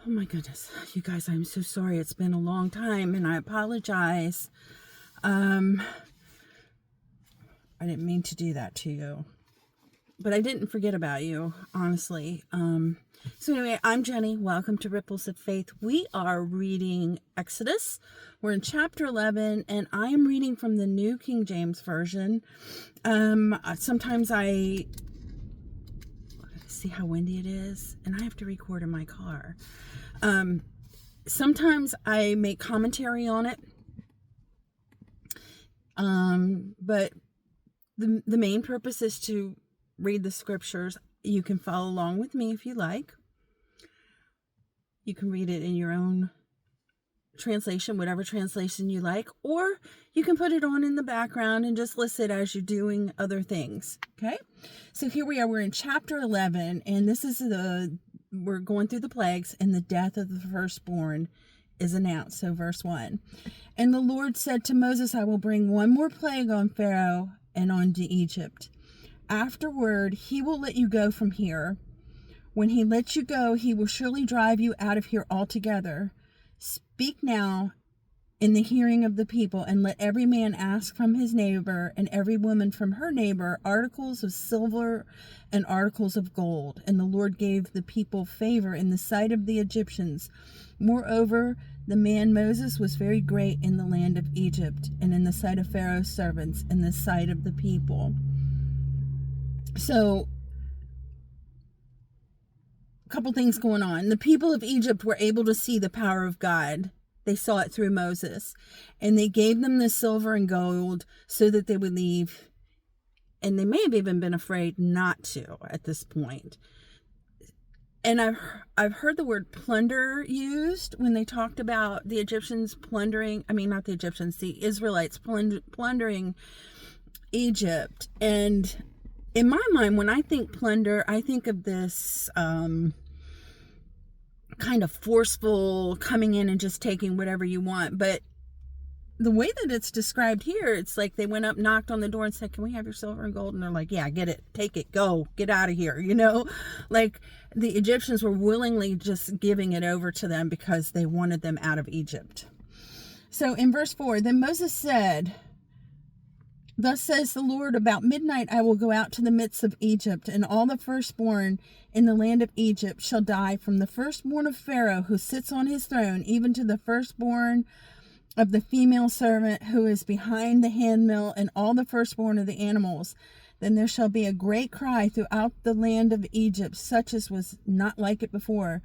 Oh my goodness. You guys, I'm so sorry. It's been a long time and I apologize. I didn't mean to do that to you. But I didn't forget about you, honestly. So anyway, I'm Jenny. Welcome to Ripples of Faith. We are reading Exodus. We're in chapter 11, and I am reading from the New King James Version. Sometimes I see how windy it is, and I have to record in my car. Sometimes I make commentary on it. But the main purpose is to read the scriptures. You can follow along with me if you like. You can read it in your own translation, whatever translation you like, or you can put it on in the background and just listen as you're doing other things. Okay? So here we are. We're in chapter 11, and this is we're going through the plagues, and the death of the firstborn is announced. So verse 1. And the Lord said to Moses, I will bring one more plague on Pharaoh and on Egypt. Afterward, he will let you go from here. When he lets you go, he will surely drive you out of here altogether. Speak now in the hearing of the people, and let every man ask from his neighbor and every woman from her neighbor articles of silver and articles of gold. And the Lord gave the people favor in the sight of the Egyptians. Moreover, the man Moses was very great in the land of Egypt, and in the sight of Pharaoh's servants, and the sight of the people. So, a couple things going on. The people of Egypt were able to see the power of God. They saw it through Moses. And they gave them the silver and gold so that they would leave. And they may have even been afraid not to at this point. And I've heard the word plunder used when they talked about the Egyptians plundering. I mean, not the Egyptians, the Israelites plundering Egypt. And in my mind, when I think plunder, I think of this kind of forceful coming in and just taking whatever you want. But the way that it's described here, it's like they went up, knocked on the door and said, can we have your silver and gold? And they're like, yeah, get it, take it, go, get out of here. Like the Egyptians were willingly just giving it over to them because they wanted them out of Egypt. So in verse 4, then Moses said, thus says the Lord, about midnight I will go out to the midst of Egypt, and all the firstborn in the land of Egypt shall die, from the firstborn of Pharaoh who sits on his throne, even to the firstborn of the female servant who is behind the handmill, and all the firstborn of the animals. Then there shall be a great cry throughout the land of Egypt, such as was not like it before,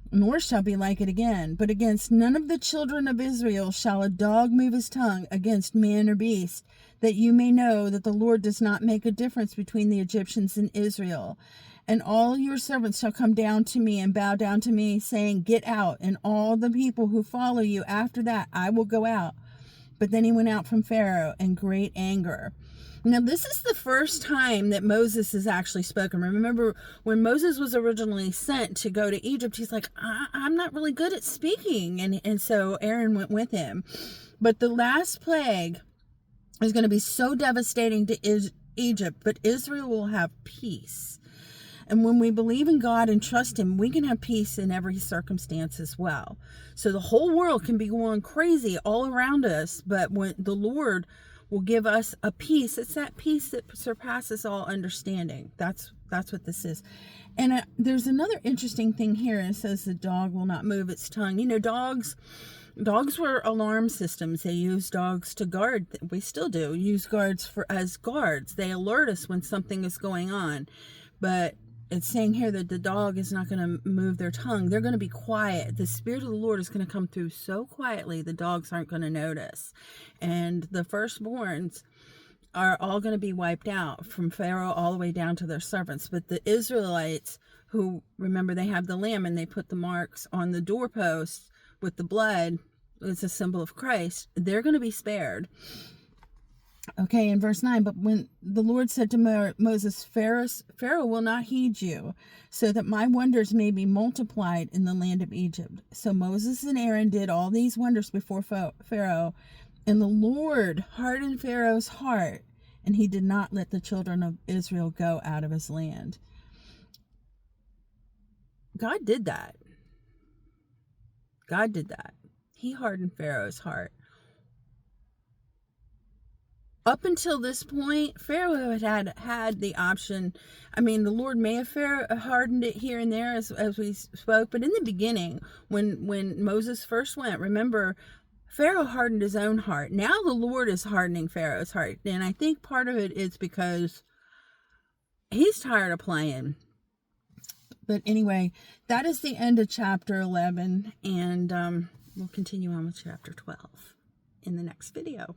nor shall be like it again. But against none of the children of Israel shall a dog move his tongue against man or beast, that you may know that the Lord does not make a difference between the Egyptians and Israel. And all your servants shall come down to me and bow down to me, saying, get out. And all the people who follow you after that, I will go out. But then he went out from Pharaoh in great anger. Now, this is the first time that Moses has actually spoken. Remember, when Moses was originally sent to go to Egypt, he's like, I'm not really good at speaking. And so Aaron went with him. But the last plague is going to be so devastating to Egypt, but Israel will have peace. And when we believe in God and trust Him, we can have peace in every circumstance as well. So the whole world can be going crazy all around us, but when the Lord will give us a peace, it's that peace that surpasses all understanding. That's what this is. And there's another interesting thing here. It says the dog will not move its tongue. Dogs were alarm systems. They used dogs to guard. We still do use guards as guards. They alert us when something is going on. But it's saying here that the dog is not going to move their tongue. They're going to be quiet. The Spirit of the Lord is going to come through so quietly, the dogs aren't going to notice. And the firstborns are all going to be wiped out, from Pharaoh all the way down to their servants. But the Israelites, who, remember, they have the lamb and they put the marks on the doorposts with the blood, it's a symbol of Christ, they're going to be spared. Okay, in verse 9, but when the Lord said to Moses, Pharaoh will not heed you, so that my wonders may be multiplied in the land of Egypt. So Moses and Aaron did all these wonders before Pharaoh, and the Lord hardened Pharaoh's heart, and he did not let the children of Israel go out of his land. God did that. God did that. He hardened Pharaoh's heart. Up until this point, Pharaoh had the option. I mean, the Lord may have hardened it here and there, as we spoke, but in the beginning, when Moses first went, remember, Pharaoh hardened his own heart. Now the Lord is hardening Pharaoh's heart, and I think part of it is because he's tired of playing. But anyway, that is the end of chapter 11, and we'll continue on with chapter 12 in the next video.